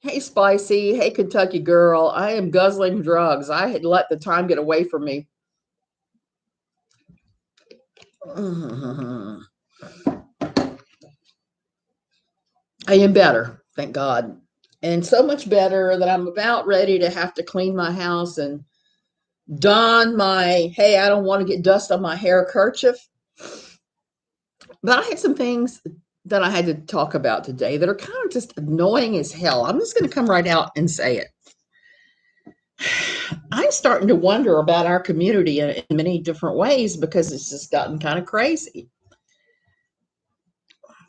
Hey, Spicy. Hey, Kentucky girl. I am guzzling drugs. I had let the time get away from me. I am better, thank God. And so much better that I'm about ready to have to clean my house and don my, hey, I don't want to get dust on my hair kerchief. But I had some things that I had to talk about today that are kind of just annoying as hell. I'm just going to come right out and say it. I'm starting to wonder about our community in many different ways because it's just gotten kind of crazy.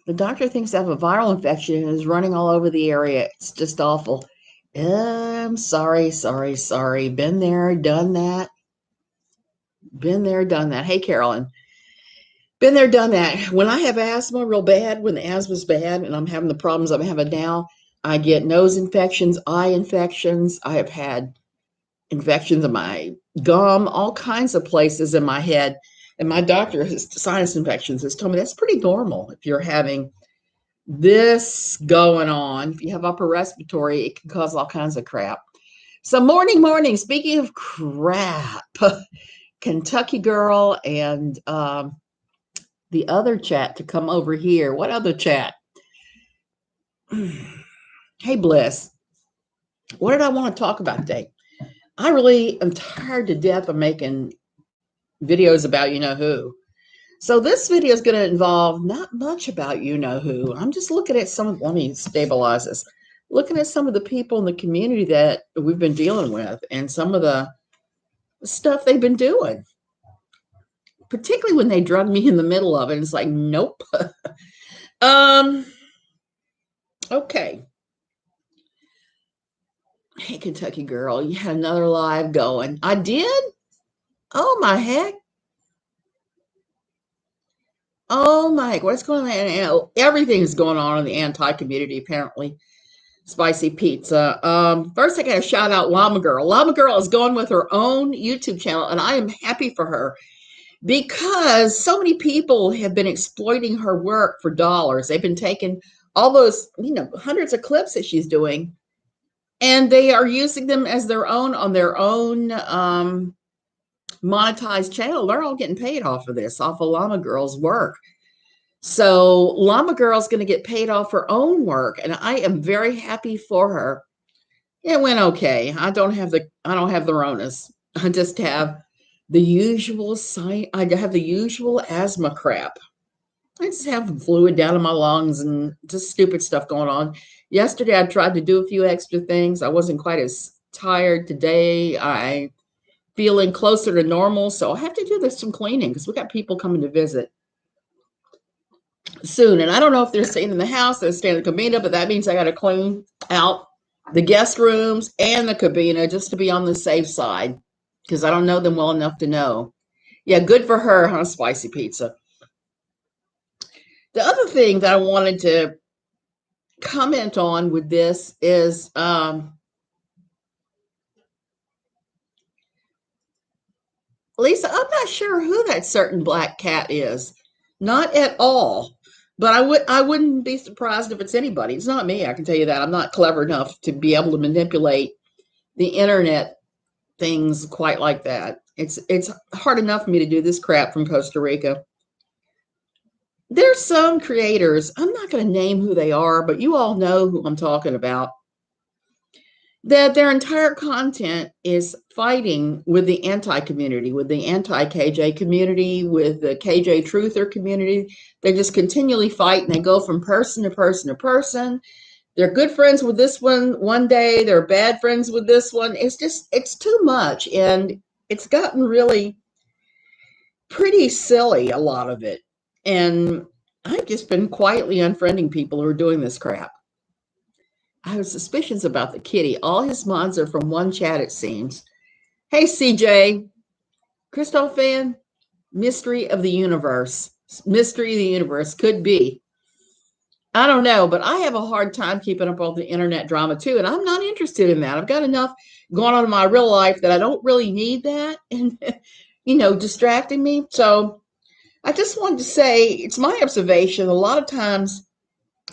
The doctor thinks I have a viral infection and is running all over the area. It's just awful. I'm sorry. Been there, done that. Been there, done that. Hey, Carolyn. Been there, done that. When I have asthma real bad, when the asthma's bad and I'm having the problems I'm having now, I get nose infections, eye infections. I have had infections in my gum, all kinds of places in my head. And my doctor, his sinus infections, has told me that's pretty normal if you're having this going on. If you have upper respiratory, it can cause all kinds of crap. So morning. Speaking of crap, Kentucky girl and the other chat to come over here. What other chat? Hey, Bliss. What did I want to talk about today? I really am tired to death of making videos about you know who. So this video is going to involve not much about you know who. I'm just looking at let me stabilize this. Looking at some of the people in the community that we've been dealing with and some of the stuff they've been doing, particularly when they drug me in the middle of it. It's like, nope. um, okay. Hey, Kentucky girl, you had another live going. I did? Oh my heck. Oh my, what's going on? Everything's going on in the anti-community, apparently. Spicy pizza. First, I got to shout out Llama Girl. Llama Girl is going with her own YouTube channel, and I am happy for her because so many people have been exploiting her work for dollars. They've been taking all those, hundreds of clips that she's doing, and they are using them as their own on their own monetized channel. They're all getting paid off of this, off of Llama Girl's work. So Llama Girl's going to get paid off her own work, and I am very happy for her. It went okay. I don't have the Ronas. I just have the usual sign. I have the usual asthma crap. I just have fluid down in my lungs and just stupid stuff going on. Yesterday I tried to do a few extra things. I wasn't quite as tired today. I feeling closer to normal, so I have to do some cleaning because we got people coming to visit soon. And I don't know if they're staying in the house, they're staying in the cabina, but that means I got to clean out the guest rooms and the cabina just to be on the safe side because I don't know them well enough to know. Yeah, good for her, huh? Spicy pizza. The other thing that I wanted to comment on with this is Lisa, I'm not sure who that certain black cat is. Not at all. But I wouldn't be surprised if it's anybody. It's not me, I can tell you that. I'm not clever enough to be able to manipulate the internet things quite like that. It's hard enough for me to do this crap from Costa Rica. There's some creators, I'm not going to name who they are, but you all know who I'm talking about, that their entire content is fighting with the anti-community, with the anti-KJ community, with the KJ truther community. They just continually fight, and they go from person to person to person. They're good friends with this one day, they're bad friends with this one. It's too much, and it's gotten really pretty silly, a lot of it. And I've just been quietly unfriending people who are doing this crap. I have suspicions about the kitty. All his mods are from one chat, it seems. Hey, CJ, Christoph fan, mystery of the universe. Mystery of the universe could be. I don't know, but I have a hard time keeping up all the internet drama too, and I'm not interested in that. I've got enough going on in my real life that I don't really need that, and distracting me. So I just wanted to say it's my observation. A lot of times,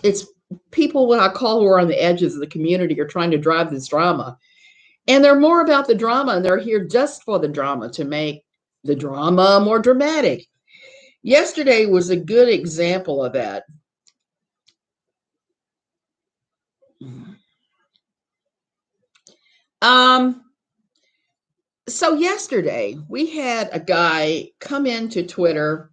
it's people, what I call, who are on the edges of the community, are trying to drive this drama. And they're more about the drama, and they're here just for the drama, to make the drama more dramatic. Yesterday was a good example of that. Um, so yesterday we had a guy come into Twitter.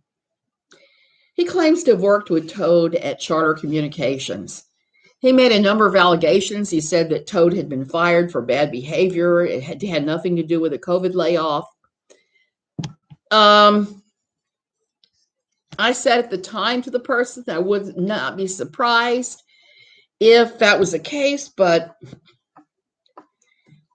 He claims to have worked with Toad at Charter Communications. He made a number of allegations. He said that Toad had been fired for bad behavior. It had nothing to do with a COVID layoff. I said at the time to the person that I would not be surprised if that was the case, but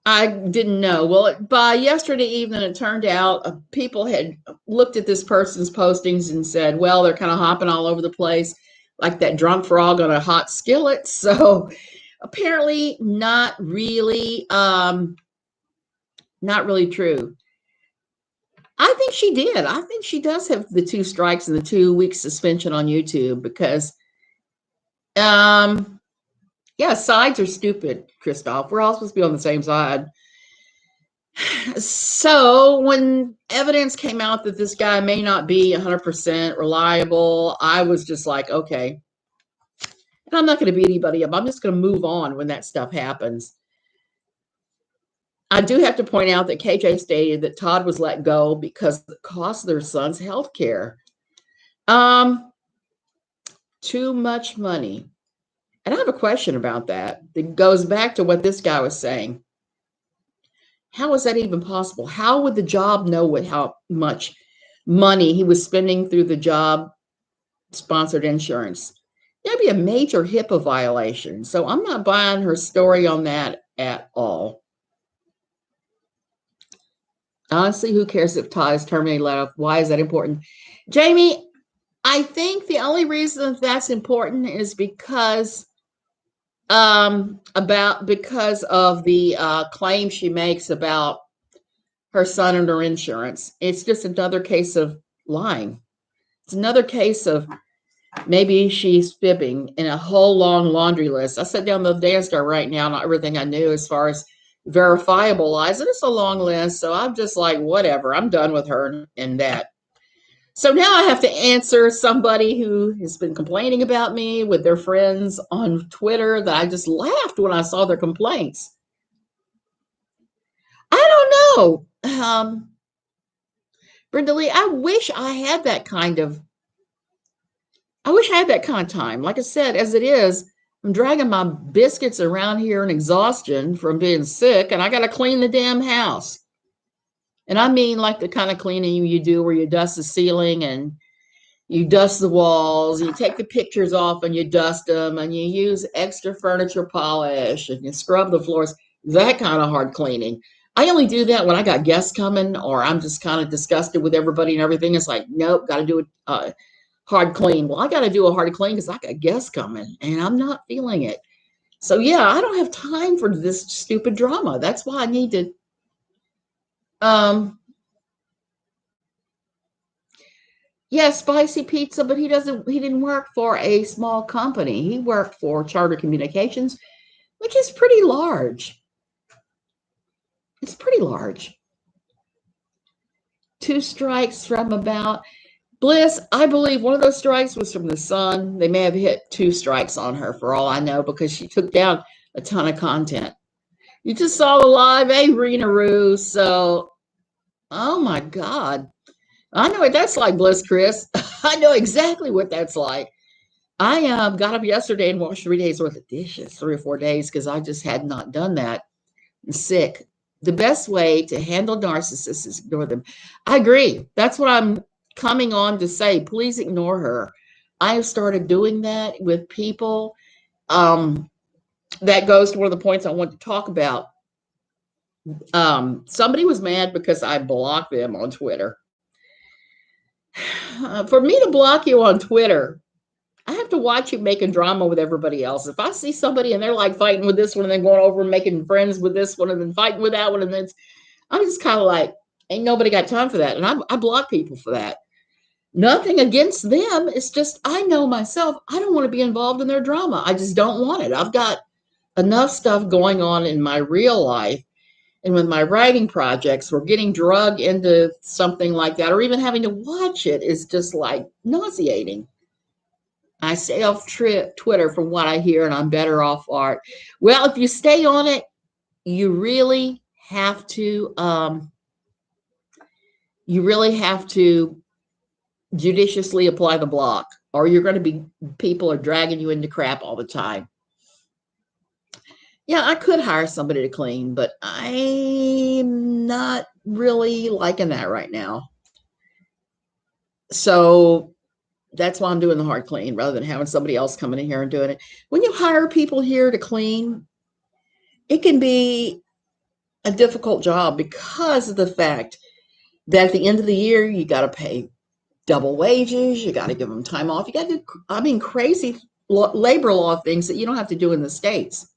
I didn't know. Well, by yesterday evening, it turned out people had looked at this person's postings and said, well, they're kind of hopping all over the place like that drunk frog on a hot skillet. So apparently not really true. I think she did. I think she does have the 2 strikes and the 2-week suspension on YouTube because yeah, sides are stupid, Christoph. We're all supposed to be on the same side. So when evidence came out that this guy may not be 100% reliable, I was just like, okay. And I'm not going to beat anybody up. I'm just going to move on when that stuff happens. I do have to point out that KJ stated that Todd was let go because of the cost of their son's health care. Too much money. And I have a question about that. It goes back to what this guy was saying. How is that even possible? How would the job know how much money he was spending through the job sponsored insurance? That'd be a major HIPAA violation. So I'm not buying her story on that at all. Honestly, who cares if Todd is terminated layoff? Why is that important? Jamie, I think the only reason that's important is because because of the claim she makes about her son and her insurance. It's just another case of lying. It's another case of maybe she's fibbing in a whole long laundry list. I sat down the dance right now, not everything I knew as far as verifiable lies, and it's a long list. So I'm just like, whatever. I'm done with her and that. So now I have to answer somebody who has been complaining about me with their friends on Twitter that I just laughed when I saw their complaints. I don't know. Brenda Lee, I wish I had that kind of time. Like I said, as it is, I'm dragging my biscuits around here in exhaustion from being sick, and I got to clean the damn house. And I mean like the kind of cleaning you do where you dust the ceiling and you dust the walls, you take the pictures off and you dust them, and you use extra furniture polish and you scrub the floors, that kind of hard cleaning. I only do that when I got guests coming or I'm just kind of disgusted with everybody and everything. It's like, nope, got to do a hard clean. Well, I got to do a hard clean because I got guests coming and I'm not feeling it. So yeah, I don't have time for this stupid drama. That's why I need to yeah, spicy pizza, but he didn't work for a small company. He worked for Charter Communications, which is pretty large. It's pretty large. 2 strikes from about Bliss. I believe one of those strikes was from the Sun. They may have hit 2 strikes on her for all I know because she took down a ton of content. You just saw the live, Rena Roo. So, oh my God. I know what that's like, Bliss Chris. I know exactly what that's like. I got up yesterday and washed 3 days worth of dishes, 3 or 4 days, because I just had not done that. I'm sick. The best way to handle narcissists is ignore them. I agree. That's what I'm coming on to say. Please ignore her. I have started doing that with people. That goes to one of the points I want to talk about. Somebody was mad because I blocked them on Twitter. For me to block you on Twitter, I have to watch you making drama with everybody else. If I see somebody and they're like fighting with this one and then going over and making friends with this one and then fighting with that one, and then I'm just kind of like, ain't nobody got time for that. And I block people for that. Nothing against them. It's just, I know myself, I don't want to be involved in their drama. I just don't want it. I've got enough stuff going on in my real life. And with my writing projects, we're getting drug into something like that, or even having to watch it is just like nauseating. I stay off Twitter from what I hear, and I'm better off art. Well, if you stay on it, you really have to judiciously apply the block, or you're going to be, people are dragging you into crap all the time. Yeah, I could hire somebody to clean, but I'm not really liking that right now. So that's why I'm doing the hard clean rather than having somebody else coming in here and doing it. When you hire people here to clean, it can be a difficult job because of the fact that at the end of the year, you got to pay double wages. You got to give them time off. You got to do, crazy labor law things that you don't have to do in the States.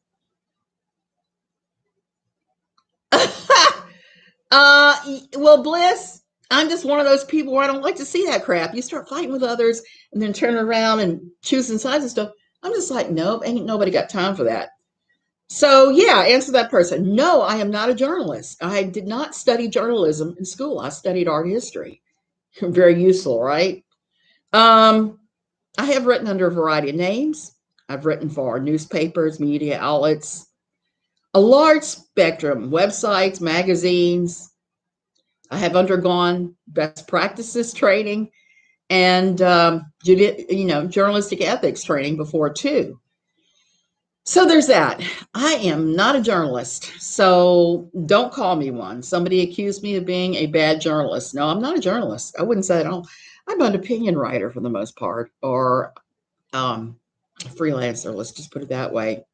Well, Bliss, I'm just one of those people where I don't like to see that crap. You start fighting with others and then turning around and choosing sides and stuff. I'm just like, nope, ain't nobody got time for that. So yeah, answer that person. No, I am not a journalist. I did not study journalism in school. I studied art history. Very useful, right? Um, I have written under a variety of names. I've written for newspapers, media outlets, a large spectrum, websites, magazines. I have undergone best practices training and journalistic ethics training before too. So there's that. I am not a journalist, so don't call me one. Somebody accused me of being a bad journalist. No, I'm not a journalist. I wouldn't say that at all. I'm an opinion writer for the most part, or a freelancer. Let's just put it that way.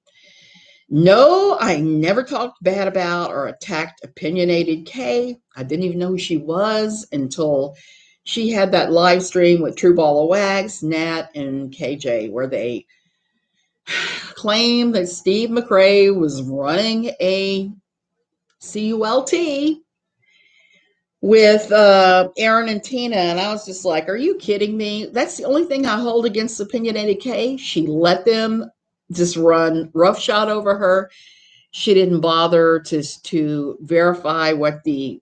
No, I never talked bad about or attacked opinionated Kay. I didn't even know who she was until she had that live stream with True Ball of Wax, Nat, and KJ, where they claimed that Steve McRae was running a CULT with Aaron and Tina, and I was just like, are you kidding me? That's the only thing I hold against opinionated Kay. She let them just run roughshod over her. She didn't bother to verify what the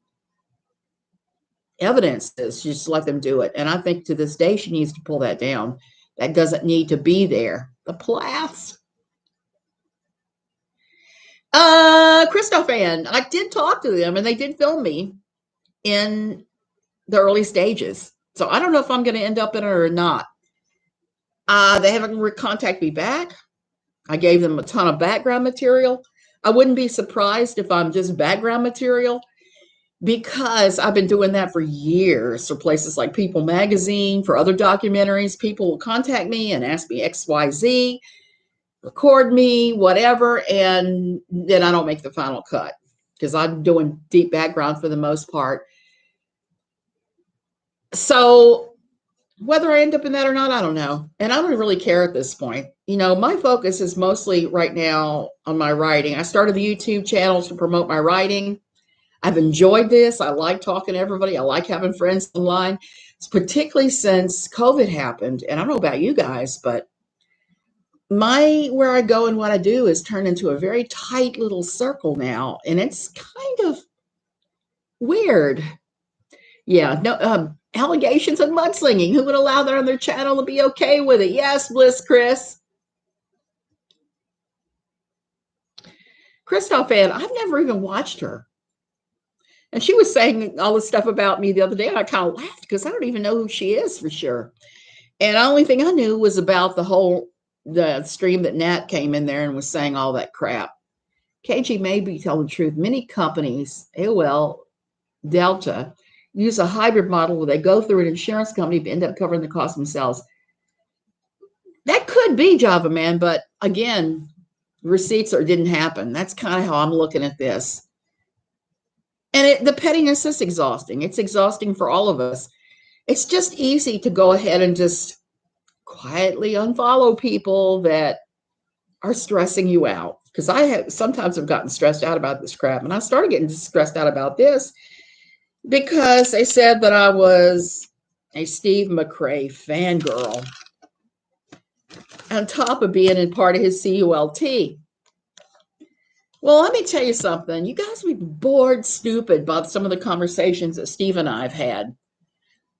evidence is. She just let them do it. And I think to this day, she needs to pull that down. That doesn't need to be there. The Plaths. Christo fan. I did talk to them and they did film me in the early stages. So I don't know if I'm going to end up in it or not. They haven't contacted me back. I gave them a ton of background material. I wouldn't be surprised if I'm just background material because I've been doing that for years for places like People Magazine, for other documentaries. People will contact me and ask me XYZ, record me, whatever, and then I don't make the final cut because I'm doing deep background for the most part. So whether I end up in that or not, I don't know. And I don't really care at this point. My focus is mostly right now on my writing. I started the YouTube channel to promote my writing. I've enjoyed this. I like talking to everybody. I like having friends online, particularly since COVID happened. And I don't know about you guys, but where I go and what I do is turned into a very tight little circle now. And it's kind of weird. Yeah, no, allegations of mudslinging. Who would allow that on their channel and be okay with it? Yes, Bliss Chris. Christoph fan, I've never even watched her. And she was saying all this stuff about me the other day, and I kind of laughed because I don't even know who she is for sure. And the only thing I knew was about the stream that Nat came in there and was saying all that crap. KG may be telling the truth. Many companies, AOL, Delta, use a hybrid model where they go through an insurance company to end up covering the cost themselves. That could be Java Man, but again, receipts didn't happen. That's kind of how I'm looking at this. And the pettiness is exhausting. It's exhausting for all of us. It's just easy to go ahead and just quietly unfollow people that are stressing you out. Because sometimes have gotten stressed out about this crap. And I started getting stressed out about this because they said that I was a Steve McRae fangirl, on top of being in part of his CULT. Well, let me tell you something. You guys will be bored stupid by some of the conversations that Steve and I have had.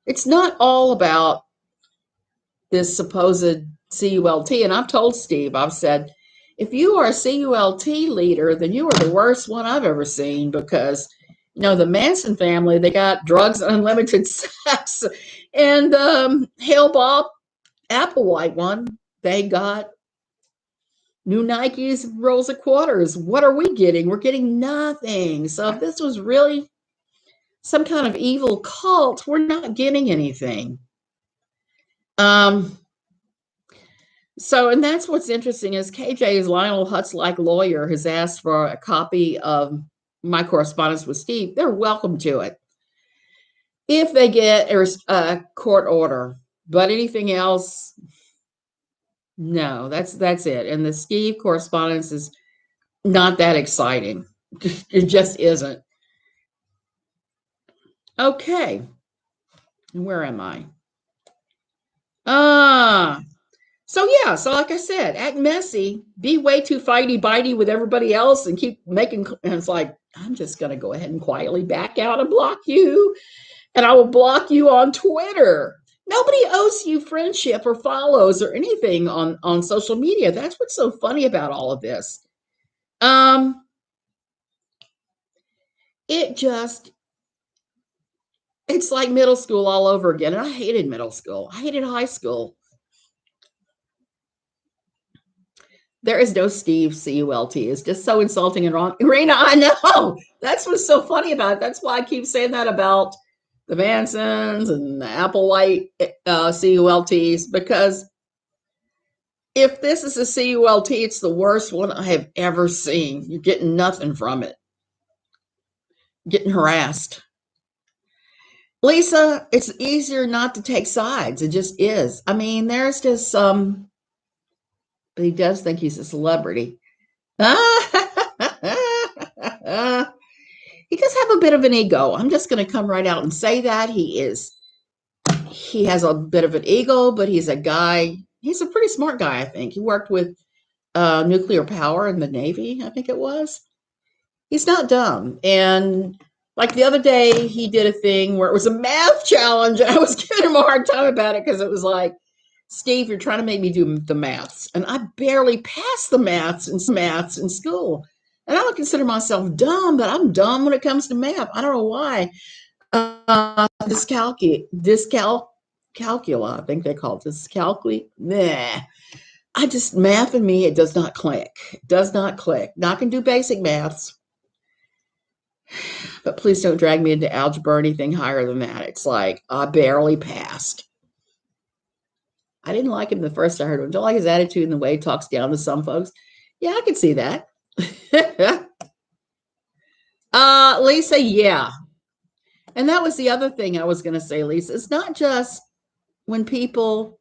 It's not all about this supposed CULT. And I've told Steve, I've said, if you are a CULT leader, then you are the worst one I've ever seen, because, the Manson family, they got drugs and unlimited sex. And Hale Bob Applewhite one, they got new Nikes, rolls of quarters. What are we getting? We're getting nothing. So if this was really some kind of evil cult, we're not getting anything. And that's what's interesting is KJ's Lionel Hutz-like lawyer has asked for a copy of my correspondence with Steve. They're welcome to it if they get a court order. But anything else, no, that's it. And the Steve correspondence is not that exciting. It just isn't. Okay. Where am I? So like I said, act messy, be way too fighty bitey with everybody else, and keep making, and it's like, I'm just going to go ahead and quietly back out and block you, and I will block you on Twitter. Nobody owes you friendship or follows or anything on social media. That's what's so funny about all of this. It's like middle school all over again. And I hated middle school. I hated high school. There is no Steve CULT. It's just so insulting and wrong. Rena, I know. That's what's so funny about it. That's why I keep saying that about the Mansons and the Applewhite CULTs, because if this is a CULT, it's the worst one I have ever seen. You're getting nothing from it. Getting harassed. Lisa, it's easier not to take sides. It just is. I mean, there's just some, but he does think he's a celebrity. He does have a bit of an ego. I'm just going to come right out and say that. He has a bit of an ego, but he's a pretty smart guy, I think. He worked with nuclear power in the Navy, I think it was. He's not dumb. And like the other day, he did a thing where it was a math challenge. And I was giving him a hard time about it because it was like, Steve, you're trying to make me do the maths. And I barely passed the maths in school. And I don't consider myself dumb, but I'm dumb when it comes to math. I don't know why. Dyscalculia, I think they call it dyscalculia. Nah. Math in me, it does not click. Does not click. Now I can do basic maths, but please don't drag me into algebra or anything higher than that. It's like I barely passed. I didn't like him the first I heard him. Don't like his attitude and the way he talks down to some folks. Yeah, I can see that. Lisa, yeah. And that was the other thing I was going to say, Lisa. It's not just when people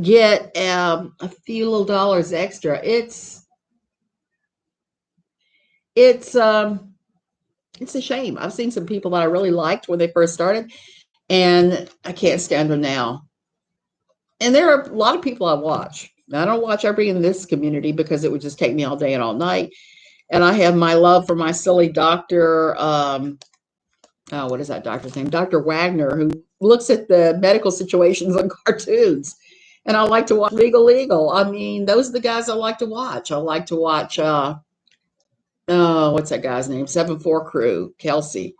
get a few little dollars extra. It's a shame. I've seen some people that I really liked when they first started, and I can't stand them now. And there are a lot of people I watch. Now, I don't watch everybody in this community because it would just take me all day and all night. And I have my love for my silly doctor. What is that doctor's name? Dr. Wagner, who looks at the medical situations on cartoons. And I like to watch Legal. I mean, those are the guys I like to watch. I like to watch, what's that guy's name? 7-4 Crew, Kelsey.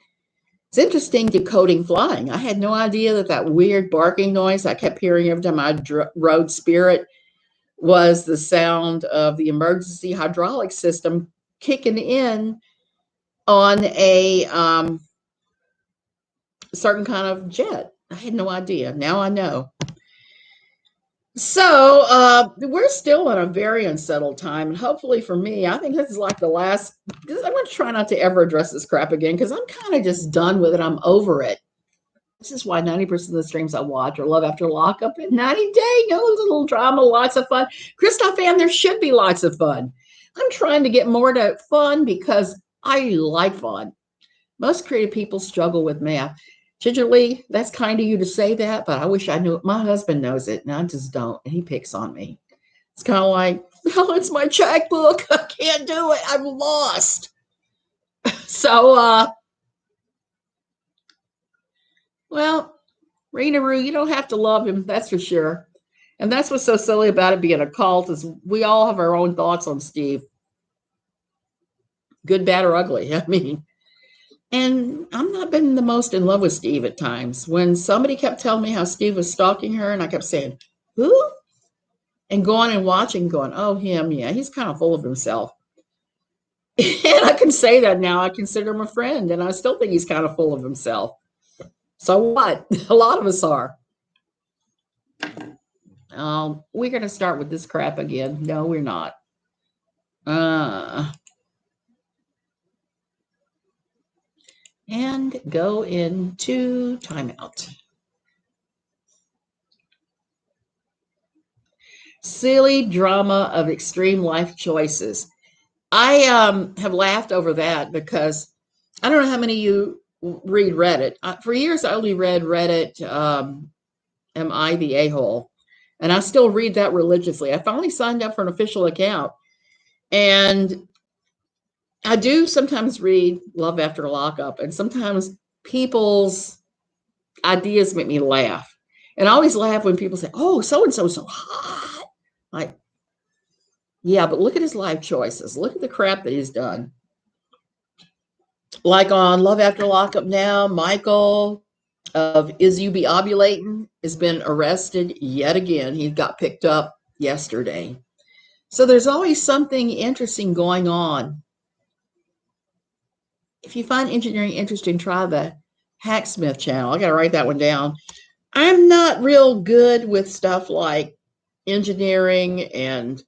It's interesting decoding flying. I had no idea that weird barking noise I kept hearing every time I rode Spirit was the sound of the emergency hydraulic system kicking in on a certain kind of jet. I had no idea. Now I know. So we're still in a very unsettled time. And hopefully for me, I think this is like the last, because I'm going to try not to ever address this crap again, because I'm kind of just done with it. I'm over it. This is why 90% of the streams I watch are Love After Lockup and 90 Day. No little drama, lots of fun. Christoph, and there should be lots of fun. I'm trying to get more to fun because I like fun. Most creative people struggle with math. Gingerly, that's kind of you to say that, but I wish I knew it. My husband knows it, and I just don't, and he picks on me. It's kind of like, oh, it's my checkbook. I can't do it. I'm lost. So, well, Rena Roo, you don't have to love him, that's for sure. And that's what's so silly about it being a cult is we all have our own thoughts on Steve, good, bad, or ugly. I mean, and I'm not been the most in love with Steve at times. When somebody kept telling me how Steve was stalking her, and I kept saying, who? And going and watching, going, oh, him, yeah, he's kind of full of himself. And I can say that now. I consider him a friend, and I still think he's kind of full of himself. So what? A lot of us are. We're going to start with this crap again. No, we're not. And go into timeout. Silly drama of extreme life choices. I have laughed over that because I don't know how many of you read Reddit. For years, I only read Reddit, Am I the A-hole? And I still read that religiously. I finally signed up for an official account. And I do sometimes read Love After Lockup. And sometimes people's ideas make me laugh. And I always laugh when people say, oh, so-and-so so hot. Like, yeah, but look at his life choices. Look at the crap that he's done. Like on Love After Lockup now, Michael of Is You Be Ovulating has been arrested yet again. He got picked up yesterday. So there's always something interesting going on. If you find engineering interesting, try the Hacksmith channel. I got to write that one down. I'm not real good with stuff like engineering and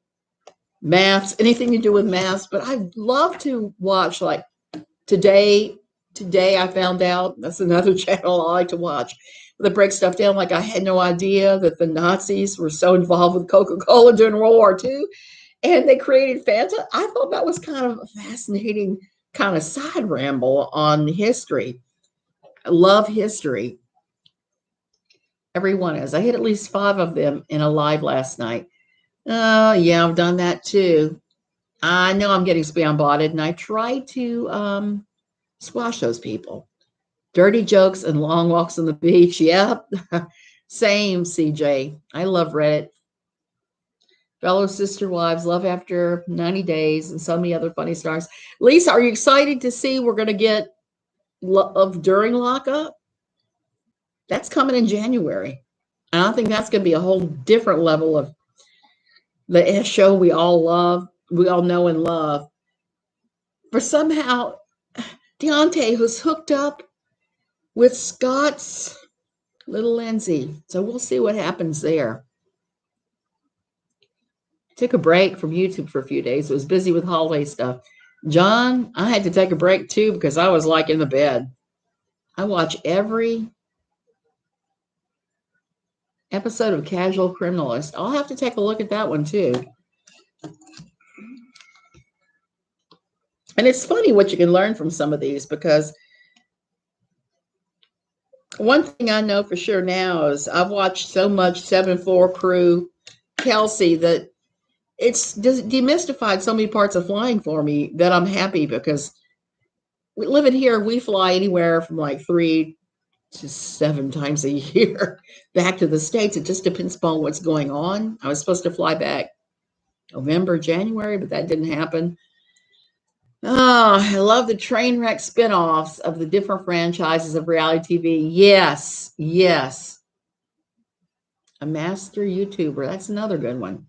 maths, anything to do with maths, but I love to watch like Today I found out, that's another channel I like to watch, that breaks stuff down. Like I had no idea that the Nazis were so involved with Coca-Cola during World War II, and they created Fanta. I thought that was kind of a fascinating kind of side ramble on history. I love history. Everyone is. I hit at least 5 of them in a live last night. Oh, yeah, I've done that too. I know I'm getting spam botted, and I try to squash those people. Dirty jokes and long walks on the beach. Yep. Same, CJ. I love Reddit. Fellow sister wives, Love After 90 Days, and so many other funny stars. Lisa, are you excited to see we're going to get Love During Lockup? That's coming in January. And I think that's going to be a whole different level of the show we all love, we all know and love. For somehow, Deontay, who's hooked up with Scott's little Lindsay. So we'll see what happens there. Took a break from YouTube for a few days. I was busy with holiday stuff. John, I had to take a break too because I was like in the bed. I watch every episode of Casual Criminalist. I'll have to take a look at that one too. And it's funny what you can learn from some of these, because one thing I know for sure now is I've watched so much 7-4 crew, Kelsey, that it's demystified so many parts of flying for me that I'm happy, because we live in here, we fly anywhere from like 3 to 7 times a year back to the States. It just depends upon what's going on. I was supposed to fly back November, January, but that didn't happen. Oh, I love the train wreck spinoffs of the different franchises of reality TV. Yes, yes. A master YouTuber. That's another good one.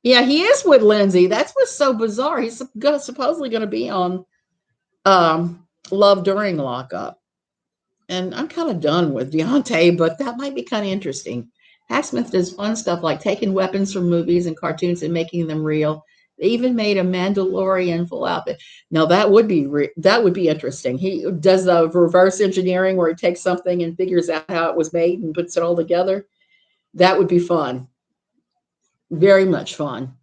Yeah, he is with Lindsay. That's what's so bizarre. He's supposedly going to be on Love During Lockup. And I'm kind of done with Deontay, but that might be kind of interesting. Hacksmith does fun stuff like taking weapons from movies and cartoons and making them real. They even made a Mandalorian full outfit. Now that would be interesting. He does the reverse engineering where he takes something and figures out how it was made and puts it all together. That would be fun. Very much fun.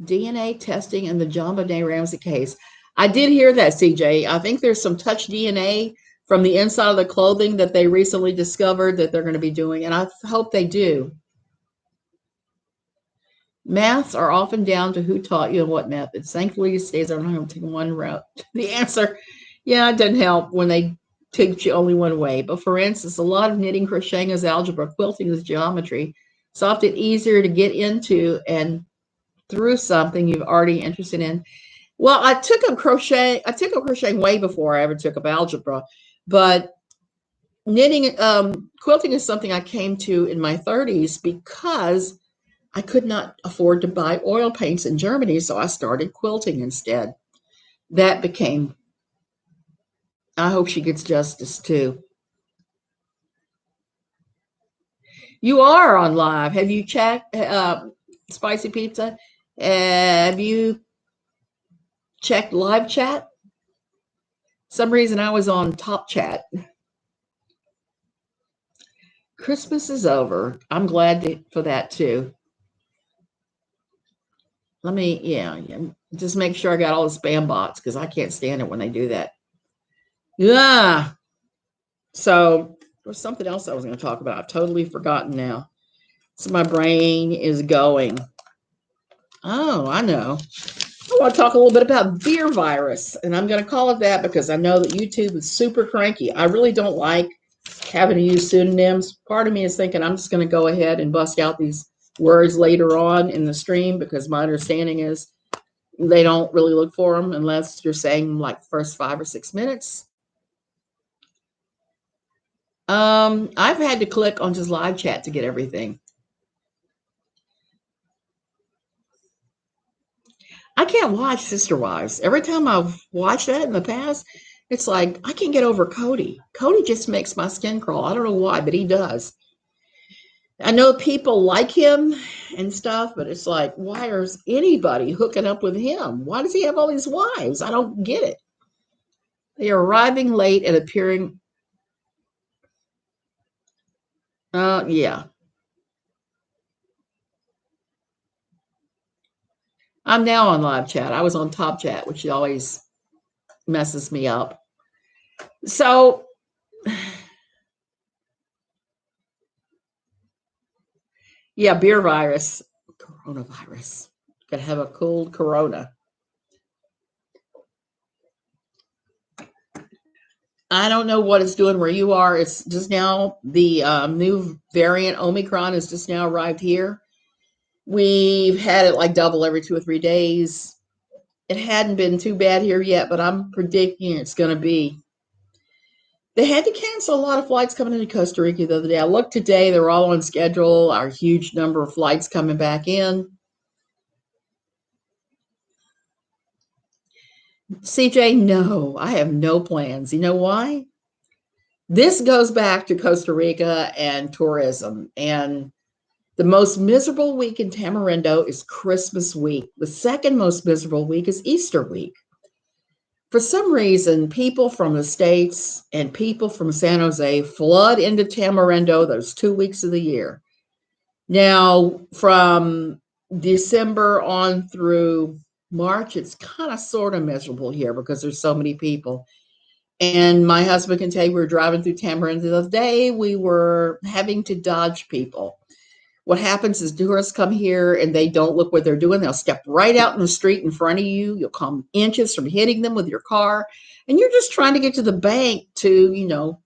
DNA testing in the JonBenet Ramsey case. I did hear that, CJ. I think there's some touch DNA from the inside of the clothing that they recently discovered that they're going to be doing, and I hope they do. Maths are often down to who taught you and what methods. Thankfully, these days I'm not taking one route. The answer, yeah, it doesn't help when they teach you only one way. But for instance, a lot of knitting, crocheting is algebra, quilting is geometry. It's often easier to get into and through something you've already interested in. Well, I took up crochet. I took up crocheting way before I ever took up algebra, but knitting, quilting is something I came to in my 30s because I could not afford to buy oil paints in Germany, so I started quilting instead. That became, I hope she gets justice too. You are on live. Have you checked, Spicy Pizza? Have you checked live chat? Some reason I was on top chat. Christmas is over. I'm glad for that too. Let me, yeah, just make sure I got all the spam bots because I can't stand it when they do that. Yeah. So there's something else I was going to talk about. I've totally forgotten now. So my brain is going. Oh, I know. I want to talk a little bit about beer virus, and I'm going to call it that because I know that YouTube is super cranky. I really don't like having to use pseudonyms. Part of me is thinking I'm just going to go ahead and bust out these words later on in the stream because my understanding is they don't really look for them unless you're saying like the first 5 or 6 minutes. I've had to click on just live chat to get everything. I can't watch Sister Wives. Every time I've watched that in the past, it's like I can't get over Cody. Cody just makes my skin crawl. I don't know why, but he does. I know people like him and stuff, but it's like, why is anybody hooking up with him? Why does he have all these wives? I don't get it. They are arriving late and appearing. Yeah. I'm now on live chat. I was on top chat, which always messes me up. So, yeah, beer virus, coronavirus. Gonna have a cold corona. I don't know what it's doing where you are. It's just now the new variant Omicron has just now arrived here. We've had it like double every 2 or 3 days. It hadn't been too bad here yet, but I'm predicting it's going to be. They had to cancel a lot of flights coming into Costa Rica the other day. I looked today, they're all on schedule. Our huge number of flights coming back in. CJ, no, I have no plans. You know why? This goes back to Costa Rica and tourism. And the most miserable week in Tamarindo is Christmas week. The second most miserable week is Easter week. For some reason, people from the States and people from San Jose flood into Tamarindo those 2 weeks of the year. Now, from December on through March, it's kind of sort of miserable here because there's so many people. And my husband can tell you we were driving through Tamarindo the other day. We were having to dodge people. What happens is tourists come here and they don't look what they're doing. They'll step right out in the street in front of you. You'll come inches from hitting them with your car. And you're just trying to get to the bank to,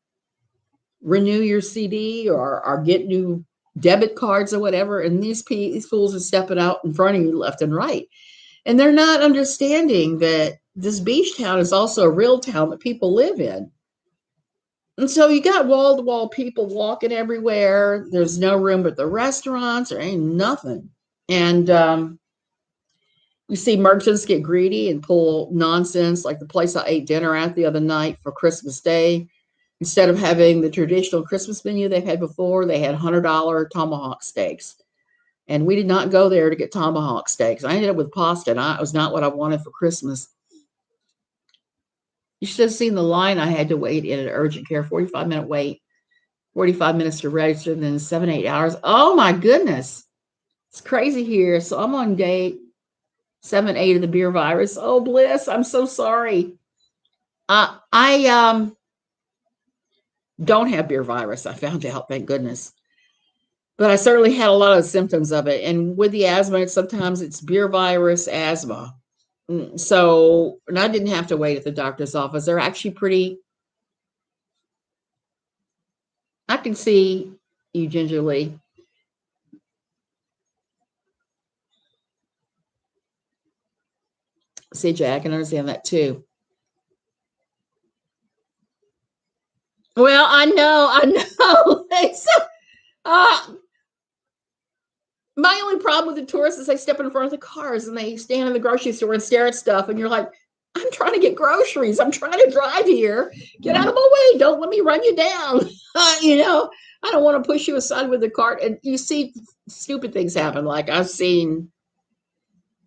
renew your CD or get new debit cards or whatever. And these fools are stepping out in front of you left and right. And they're not understanding that this beach town is also a real town that people live in. And so you got wall to wall people walking everywhere. There's no room at the restaurants. There ain't nothing. And you see merchants get greedy and pull nonsense like the place I ate dinner at the other night for Christmas Day. Instead of having the traditional Christmas menu they've had before, they had $100 tomahawk steaks. And we did not go there to get tomahawk steaks. I ended up with pasta, and it was not what I wanted for Christmas. You should have seen the line I had to wait in an urgent care, 45-minute wait, 45 minutes to register, and then 7, 8 hours. Oh my goodness. It's crazy here. So I'm on day 7, 8 of the beer virus. Oh, bliss. I'm so sorry. I don't have beer virus. I found out, thank goodness. But I certainly had a lot of symptoms of it. And with the asthma, sometimes it's beer virus asthma. So, and I didn't have to wait at the doctor's office. They're actually pretty, I can see you gingerly. See, Jack, I can understand that too. Well, I know. So, uh, my only problem with the tourists is they step in front of the cars and they stand in the grocery store and stare at stuff. And you're like, I'm trying to get groceries. I'm trying to drive here. Get out of my way. Don't let me run you down. I don't want to push you aside with the cart. And you see stupid things happen. Like I've seen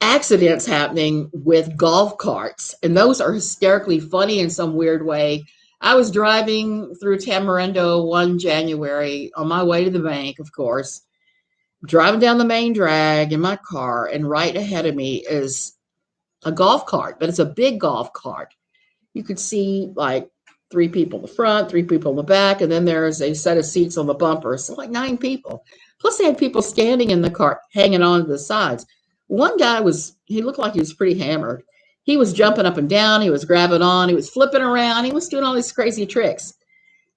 accidents happening with golf carts, and those are hysterically funny in some weird way. I was driving through Tamarindo one January on my way to the bank, of course, driving down the main drag in my car, and right ahead of me is a golf cart, but it's a big golf cart. You could see like 3 people in the front, 3 people in the back, and then there's a set of seats on the bumper. So like 9 people. Plus they had people standing in the cart, hanging on to the sides. One guy he looked like he was pretty hammered. He was jumping up and down. He was grabbing on. He was flipping around. He was doing all these crazy tricks.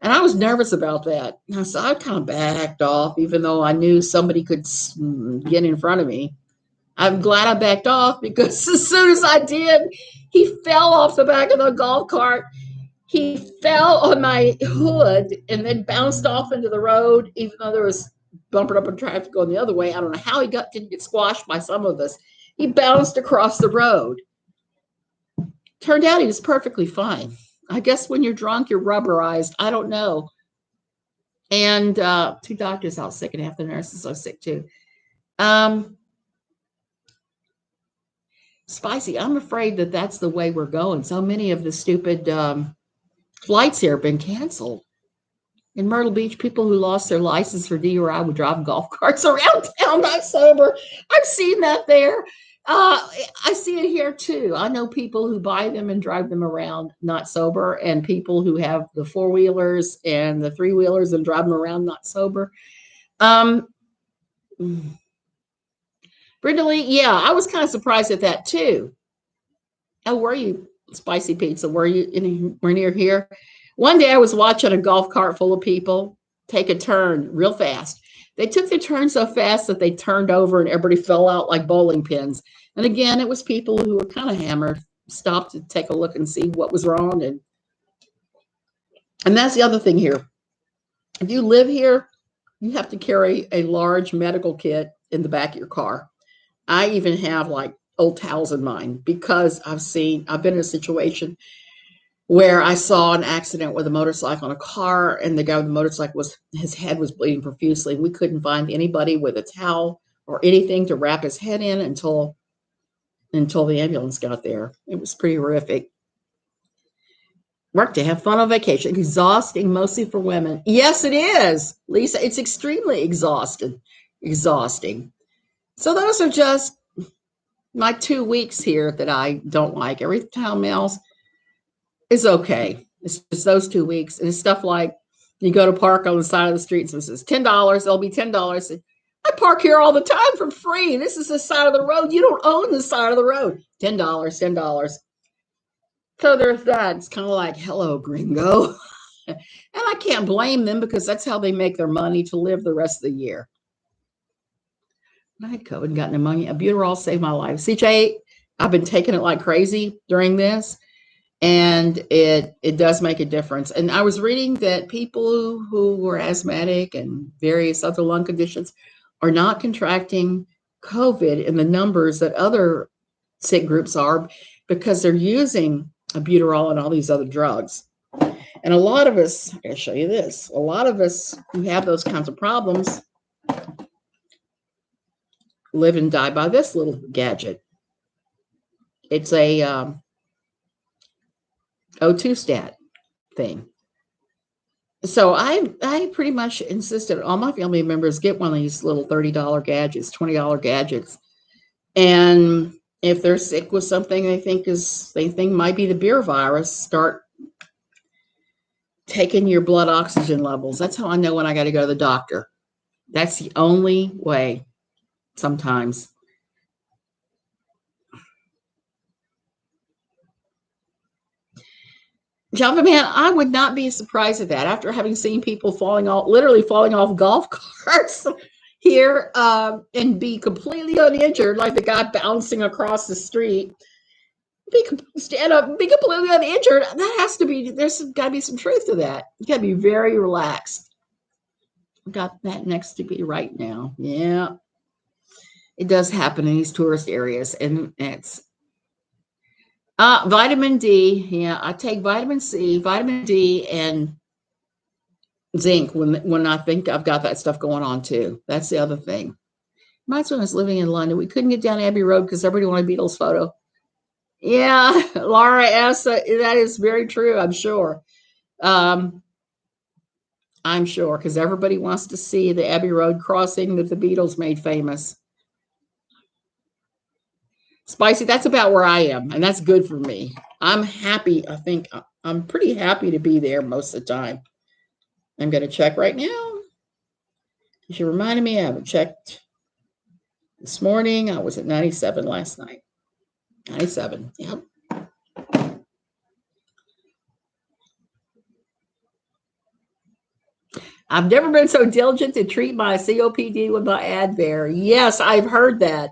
And I was nervous about that. So I kind of backed off, even though I knew somebody could get in front of me. I'm glad I backed off because as soon as I did, he fell off the back of the golf cart. He fell on my hood and then bounced off into the road, even though there was bumper up and traffic going the other way. I don't know how didn't get squashed by some of us. He bounced across the road. Turned out he was perfectly fine. I guess when you're drunk, you're rubberized. I don't know. And 2 doctors out sick and half the nurses are sick too. Spicy. I'm afraid that that's the way we're going. So many of the stupid flights here have been canceled. In Myrtle Beach, people who lost their license for DUI would drive golf carts around town not sober. I've seen that there. I see it here too. I know people who buy them and drive them around not sober, and people who have the 4-wheelers and the 3-wheelers and drive them around not sober. Brenda Lee, yeah, I was kind of surprised at that too. Oh, were you, Spicy Pizza? Were you anywhere near here? One day I was watching a golf cart full of people take a turn real fast. They took the turn so fast that they turned over and everybody fell out like bowling pins. And again, it was people who were kind of hammered, stopped to take a look and see what was wrong. And that's the other thing here. If you live here, you have to carry a large medical kit in the back of your car. I even have like old towels in mine because I've been in a situation where I saw an accident with a motorcycle and a car, and the guy with the motorcycle his head was bleeding profusely. We couldn't find anybody with a towel or anything to wrap his head in until the ambulance got there. It was pretty horrific. Work to have fun on vacation. Exhausting, mostly for women. Yes, it is, Lisa. It's extremely exhausting. So those are just my 2 weeks here that I don't like. Everything else is okay. It's just those 2 weeks. And it's stuff like you go to park on the side of the street, so it says $10, it'll be $10. I park here all the time for free. This is the side of the road. You don't own the side of the road. $10. So there's that. It's kind of like, hello, gringo. And I can't blame them because that's how they make their money to live the rest of the year. I had COVID and got pneumonia. Albuterol saved my life. CJ, I've been taking it like crazy during this, and it does make a difference. And I was reading that people who were asthmatic and various other lung conditions are not contracting COVID in the numbers that other sick groups are because they're using albuterol and all these other drugs. And a lot of us, I'll show you this, a lot of us who have those kinds of problems live and die by this little gadget. It's a O2 stat thing. So I pretty much insisted all my family members get one of these little $30 gadgets, $20 gadgets. And If they're sick with something they think might be the beer virus, start taking your blood oxygen levels. That's how I know when I got to go to the doctor. That's the only way sometimes. Java Man, I would not be surprised at that after having seen people literally falling off golf carts here, and be completely uninjured, like the guy bouncing across the street. Stand up, be completely uninjured. There's got to be some truth to that. You got to be very relaxed. I've got that next to me right now. Yeah, it does happen in these tourist areas, and it's vitamin D. Yeah, I take vitamin C, vitamin D, and zinc when I think I've got that stuff going on too. That's the other thing. Reminds me when I was living in London, we couldn't get down Abbey Road because everybody wanted a Beatles photo. Yeah, Laura S. That is very true. Um, I'm sure because everybody wants to see the Abbey Road crossing that the Beatles made famous. Spicy, that's about where I am, and that's good for me. I'm happy. I think I'm pretty happy to be there most of the time. I'm going to check right now. You reminded me I haven't checked this morning. I was at 97 last night. 97. Yep. I've never been so diligent to treat my COPD with my Advair. Yes, I've heard that.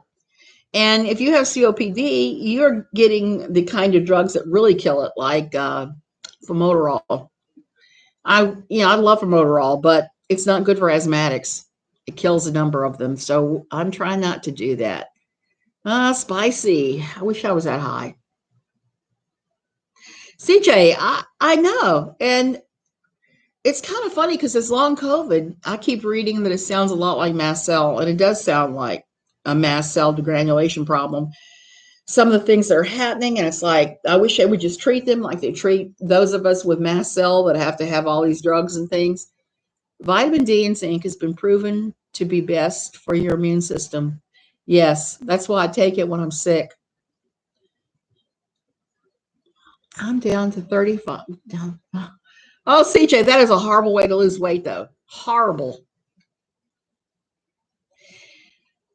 And if you have COPD, you're getting the kind of drugs that really kill it, like formoterol. I love formoterol, but it's not good for asthmatics. It kills a number of them. So I'm trying not to do that. Spicy. I wish I was that high. CJ, I know. And it's kind of funny because this long COVID, I keep reading that it sounds a lot like mast cell, and it does sound like a mast cell degranulation problem. Some of the things that are happening, and it's like, I wish they would just treat them like they treat those of us with mast cell that have to have all these drugs and things. Vitamin D and zinc has been proven to be best for your immune system. Yes, that's why I take it when I'm sick. I'm down to 35. Down. Oh, CJ, that is a horrible way to lose weight, though. Horrible.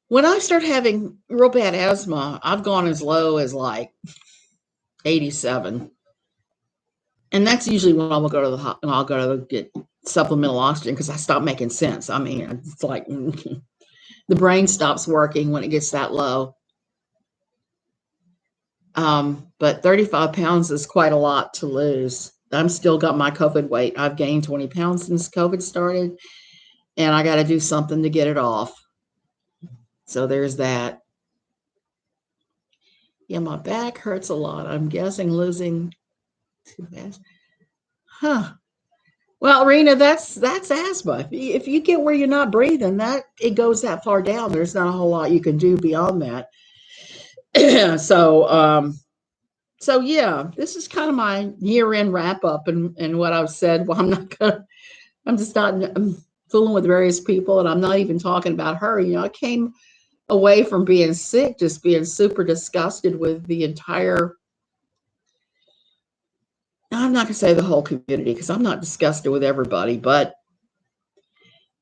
When I start having real bad asthma, I've gone as low as like 87. And that's usually when I'll go to I'll go to get supplemental oxygen because I stop making sense. I mean, it's like the brain stops working when it gets that low. But 35 pounds is quite a lot to lose. I'm still got my COVID weight. I've gained 20 pounds since COVID started, and I got to do something to get it off. So there's that. Yeah, my back hurts a lot. I'm guessing losing too fast. Huh. Well, Rena, that's asthma. If you get where you're not breathing, that it goes that far down. There's not a whole lot you can do beyond that. So yeah, this is kind of my year-end wrap up and what I've said. Well, I'm just not I'm fooling with various people, and I'm not even talking about her. I came away from being sick, just being super disgusted with the entire. I'm not going to say the whole community because I'm not disgusted with everybody, but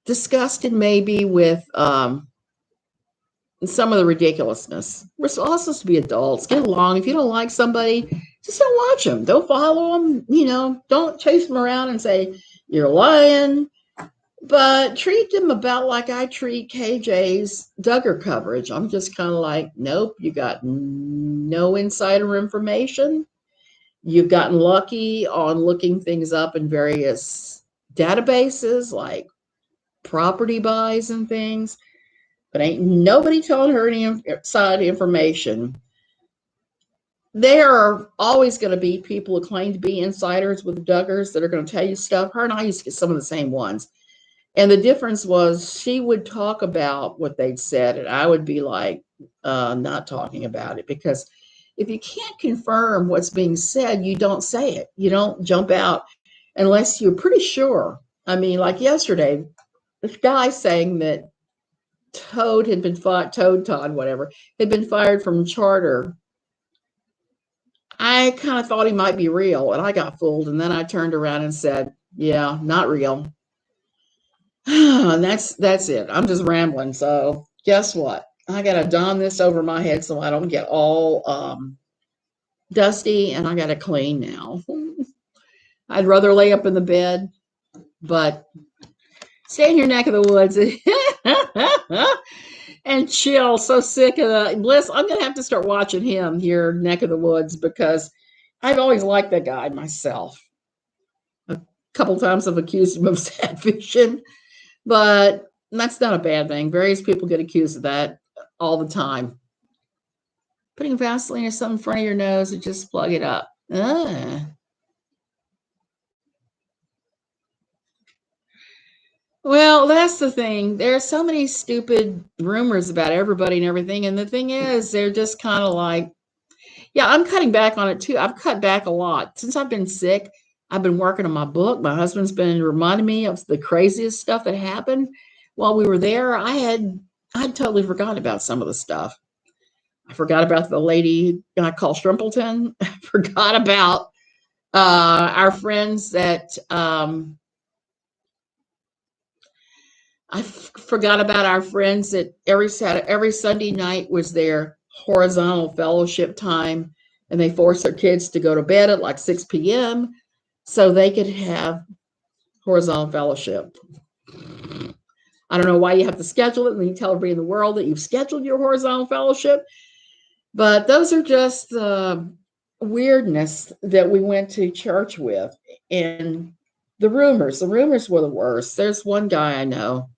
disgusted maybe with some of the ridiculousness. We're all supposed to be adults. Get along. If you don't like somebody, just don't watch them. Don't follow them. Don't chase them around and say you're lying. But treat them about like I treat KJ's Duggar coverage. I'm just kind of like, nope, you got no insider information. You've gotten lucky on looking things up in various databases like property buys and things, but ain't nobody telling her any inside information. There are always going to be people who claim to be insiders with the Duggars that are going to tell you stuff. Her and I used to get some of the same ones. And the difference was she would talk about what they'd said, and I would be like, not talking about it, because if you can't confirm what's being said, you don't say it. You don't jump out unless you're pretty sure. I mean, like yesterday, this guy saying that Todd, whatever, had been fired from charter. I kind of thought he might be real, and I got fooled. And then I turned around and said, "Yeah, not real." And that's it. I'm just rambling. So guess what? I gotta don this over my head so I don't get all dusty, and I gotta clean now. I'd rather lay up in the bed, but stay in your neck of the woods and chill. So sick of the Bliss. I'm gonna have to start watching him here, neck of the woods, because I've always liked that guy myself. A couple times I've accused him of sad vision, but that's not a bad thing. Various people get accused of that all the time. Putting Vaseline or something in front of your nose and just plug it up. Well, that's the thing. There are so many stupid rumors about everybody and everything. And the thing is, they're just kind of like, yeah, I'm cutting back on it too. I've cut back a lot. Since I've been sick, I've been working on my book. My husband's been reminding me of the craziest stuff that happened while we were there. I'd totally forgotten about some of the stuff. I forgot about the lady I call Strumpleton. I forgot about our friends that forgot about our friends that every Sunday night was their horizontal fellowship time, and they forced their kids to go to bed at like 6 p.m. so they could have horizontal fellowship. I don't know why you have to schedule it and you tell everybody in the world that you've scheduled your horizontal fellowship, but those are just the weirdness that we went to church with. And the rumors were the worst. There's one guy I know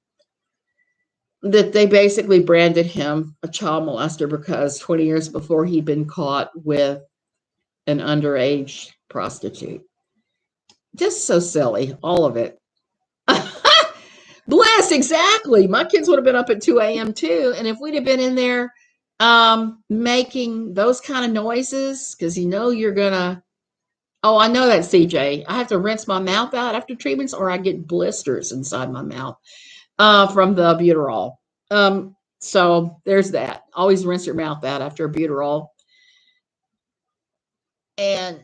that they basically branded him a child molester because 20 years before he'd been caught with an underage prostitute. Just so silly, all of it. Bless, exactly. My kids would have been up at 2 a.m. too. And if we'd have been in there making those kind of noises, because you're gonna, oh, I know that, CJ. I have to rinse my mouth out after treatments, or I get blisters inside my mouth from the albuterol. So there's that. Always rinse your mouth out after albuterol. And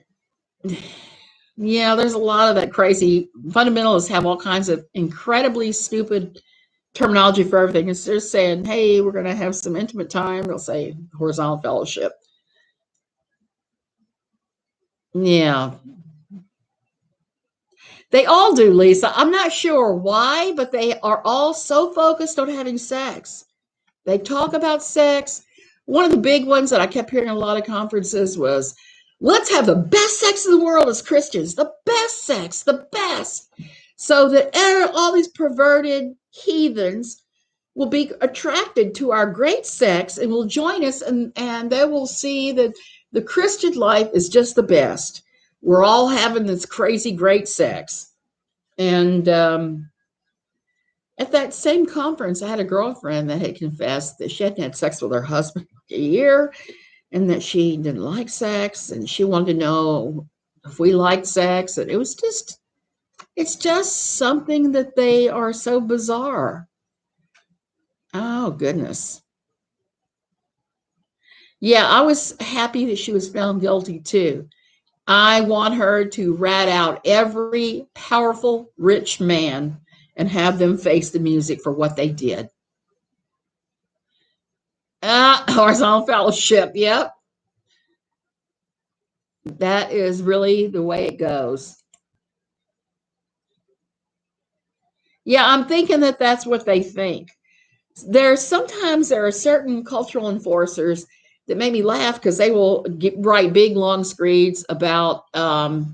yeah, there's a lot of that crazy. Fundamentalists have all kinds of incredibly stupid terminology for everything. Instead of saying, hey, we're going to have some intimate time, they'll say horizontal fellowship. Yeah. They all do, Lisa. I'm not sure why, but they are all so focused on having sex. They talk about sex. One of the big ones that I kept hearing at a lot of conferences was, let's have the best sex in the world as Christians, the best sex, the best. So that all these perverted heathens will be attracted to our great sex and will join us, and they will see that the Christian life is just the best. We're all having this crazy great sex. And at that same conference, I had a girlfriend that had confessed that she hadn't had sex with her husband for a year and that she didn't like sex, and she wanted to know if we liked sex. And it's just something that they are so bizarre. Oh, goodness. Yeah, I was happy that she was found guilty too. I want her to rat out every powerful, rich man and have them face the music for what they did. Horizontal fellowship. Yep. That is really the way it goes. Yeah, I'm thinking that that's what they think. Sometimes there are certain cultural enforcers that make me laugh because they will write big long screeds about how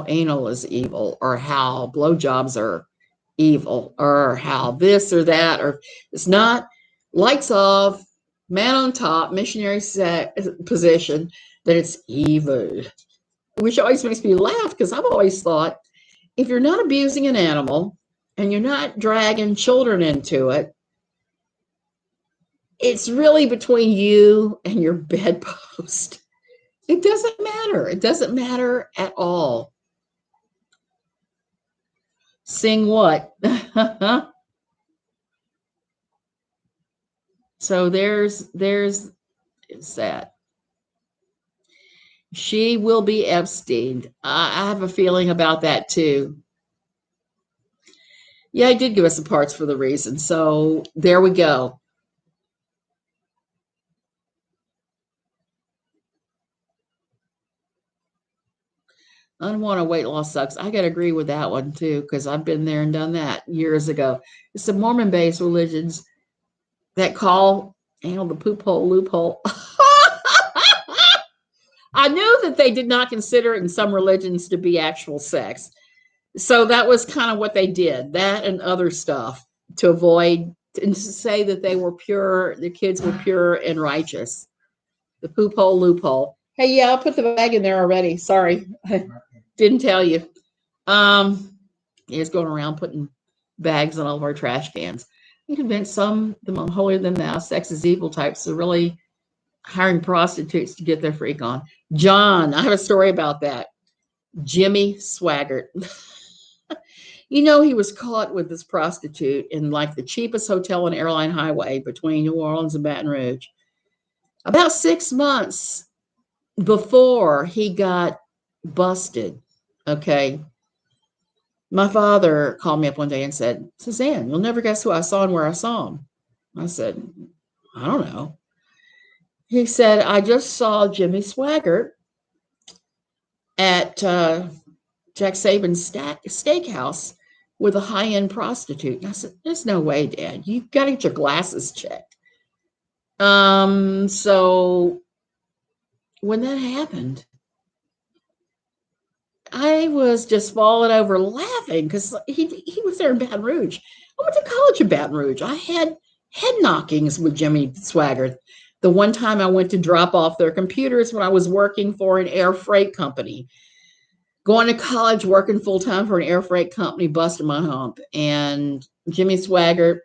anal is evil, or how blowjobs are evil, or how this or that, or it's not. Lights off, man on top, missionary position, that it's evil, which always makes me laugh because I've always thought, if you're not abusing an animal and you're not dragging children into it, it's really between you and your bedpost. It doesn't matter. It doesn't matter at all. Sing what? So there's that. She will be Epstein. I have a feeling about that too. Yeah, I did give us the parts for the reason. So there we go. Unwanted weight loss sucks. I got to agree with that one too, because I've been there and done that years ago. It's the Mormon based religions that call the poop hole loophole. I knew that they did not consider it in some religions to be actual sex. So that was kind of what they did, that and other stuff to avoid and to say that they were pure, the kids were pure and righteous. The poop hole loophole. Hey, yeah, I'll put the bag in there already. Sorry, I didn't tell you. He's going around putting bags on all of our trash cans. He convinced some, the more holier than thou, sex is evil types, to really hiring prostitutes to get their freak on. John, I have a story about that. Jimmy Swaggart. He was caught with this prostitute in like the cheapest hotel on Airline Highway between New Orleans and Baton Rouge. About 6 months before he got busted. Okay. My father called me up one day and said, Suzanne, you'll never guess who I saw and where I saw him. I said, I don't know. He said, I just saw Jimmy Swaggart at Jack Saban's steakhouse with a high-end prostitute. And I said, there's no way, Dad. You've got to get your glasses checked. So when that happened, I was just falling over laughing because he was there in Baton Rouge. I went to college in Baton Rouge. I had head knockings with Jimmy Swaggart. The one time I went to drop off their computers when I was working for an air freight company. Going to college, working full time for an air freight company, busted my hump. And Jimmy Swaggart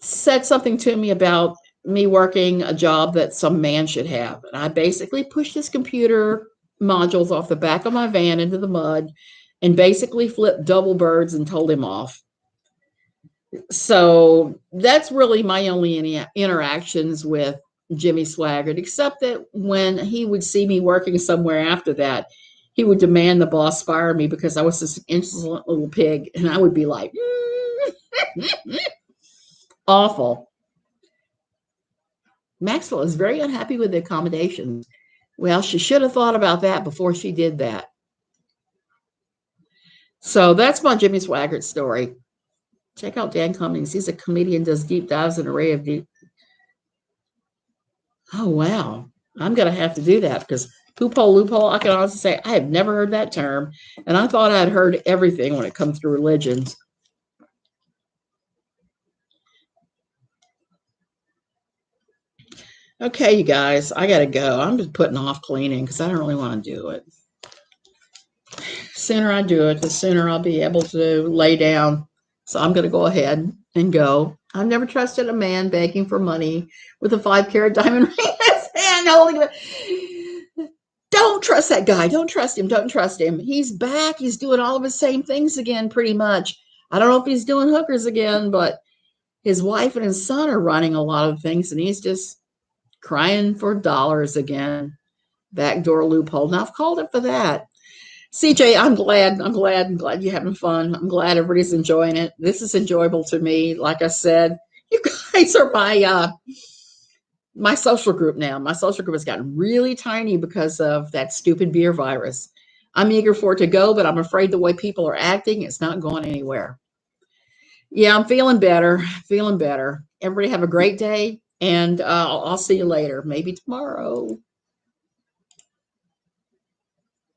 said something to me about me working a job that some man should have. And I basically pushed his computer modules off the back of my van into the mud and basically flipped double birds and told him off. So that's really my only interactions with Jimmy Swaggart, except that when he would see me working somewhere after that, he would demand the boss fire me because I was this insolent little pig, and I would be like, awful. Maxwell is very unhappy with the accommodations. Well, she should have thought about that before she did that. So that's my Jimmy Swaggart story. Check out Dan Cummings. He's a comedian, does deep dives in an array of deep. Oh, wow. I'm going to have to do that because loophole, loophole, I can honestly say I have never heard that term. And I thought I'd heard everything when it comes to religions. Okay, you guys, I got to go. I'm just putting off cleaning because I don't really want to do it. Sooner I do it, the sooner I'll be able to lay down. So I'm going to go ahead and go. I've never trusted a man begging for money with a 5-carat diamond ring in his hand. Don't trust that guy. Don't trust him. Don't trust him. He's back. He's doing all of his same things again, pretty much. I don't know if he's doing hookers again, but his wife and his son are running a lot of things, and he's just crying for dollars again. Backdoor loophole. Now I've called it for that. CJ, I'm glad you're having fun. I'm glad everybody's enjoying it. This is enjoyable to me. Like I said, you guys are my social group now. My social group has gotten really tiny because of that stupid beer virus. I'm eager for it to go, but I'm afraid the way people are acting, it's not going anywhere. Yeah, I'm feeling better. Feeling better. Everybody have a great day, and I'll see you later. Maybe tomorrow.